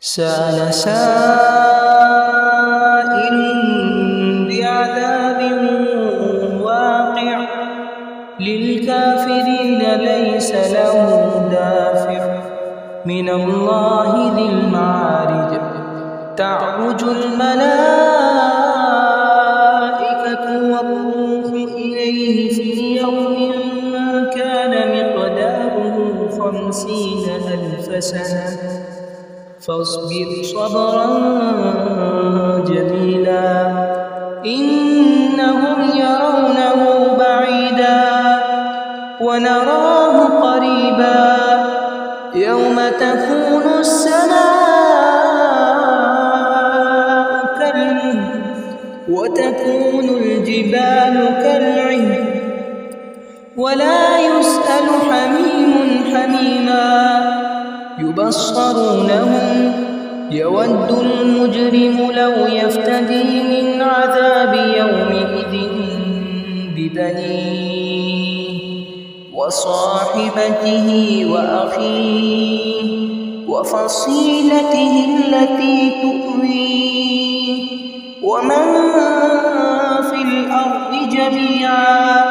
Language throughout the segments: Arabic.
سأل سائل بعذاب واقع للكافرين ليس له دافع من الله ذي المعارج تعرج الملائكة والروح إليه في يوم كان مقداره 50,000 سنة فاصبر صبرا جميلا إنهم يرونه بعيدا ونراه قريبا يوم تكون السماء كالمهل وتكون الجبال كالعهن ولا يسأل حميم حميما يبصرونهم يود المجرم لو يفتدي من عذاب يومئذ ببنيه وصاحبته وأخيه وفصيلته التي تؤويه ومن في الأرض جميعا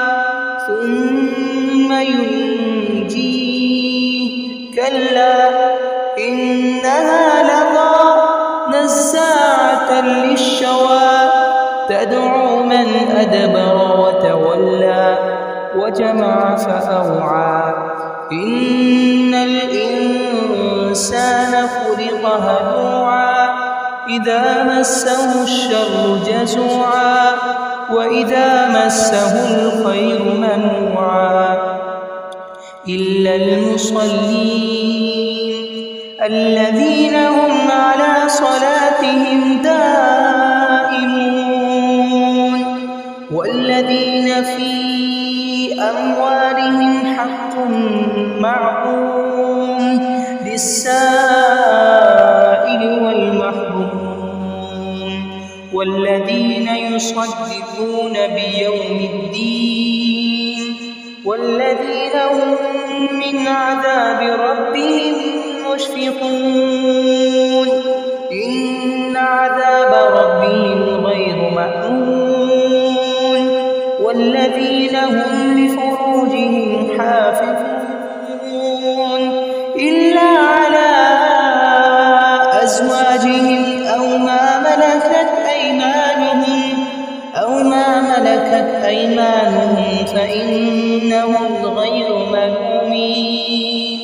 ثم ينجيه كلا إنها لظى نزاعة للشوى تدعو من أدبر وتولى وجمع فأوعى إن الإنسان خلق هلوعا إذا مسه الشر جزوعا وإذا مسه الخير منوعا إلا المصلين الذين هم على صلاتهم دائمون والذين في أموالهم حق معلوم للسائل والمحروم والذين يصدقون بيوم الدين والذين هم من عذاب ربهم مشفقون إن عذاب ربهم غير مأمون والذين هم لفروجهم حافظون إلا على أزواجهم أو ما ملكت أيمانهم فإنهم غير ملومين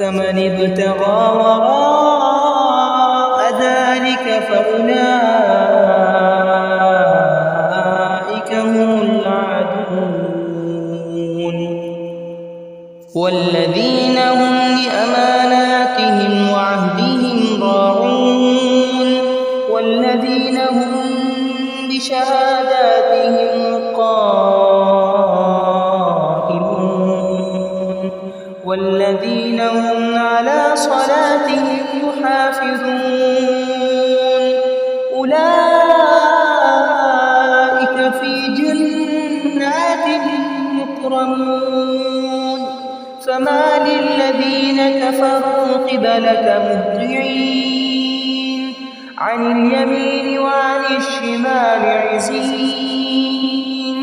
فمن ابتغى وراء ذلك فأولئك هم العادون والذين هم لأماناتهم وعهدهم راعون والذين هم بشهاداتهم قائمون والذين هم على صلاتهم يحافظون أولئك في جنات مكرمون فما للذين كفروا قبلك مهطعين عن اليمين وعن الشمال عزين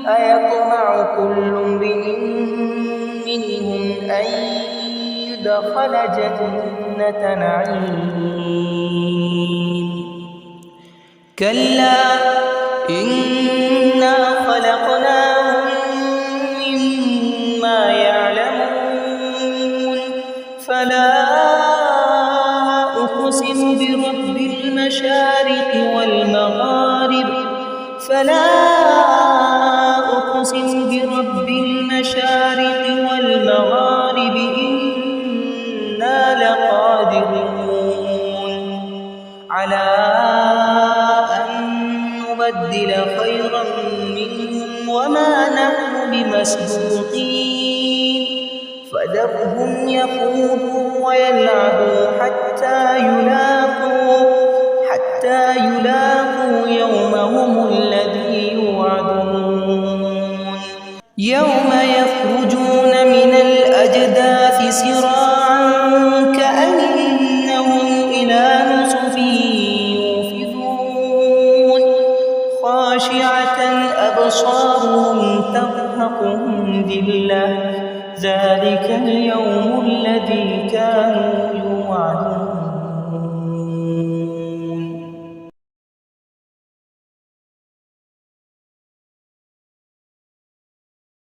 أيطمع كل امرئ منهم أن يدخل جنة نعيم كلا إنا خلقناهم مما يعلمون فلا أقسم برب المشارق والمغارب إنا لقادرون على أن نبدل خيرا منهم وما نحن بمسبوقين فذرهم يخوضوا ويلعبوا حتى يلاقوا يومهم الذي يوعدون يوم يخرجون من الأجداث سراعا كأنهم إلى نصب يوفضون خاشعة أبصارهم ترهقهم ذلة ذلك اليوم الذي كانوا يوعدون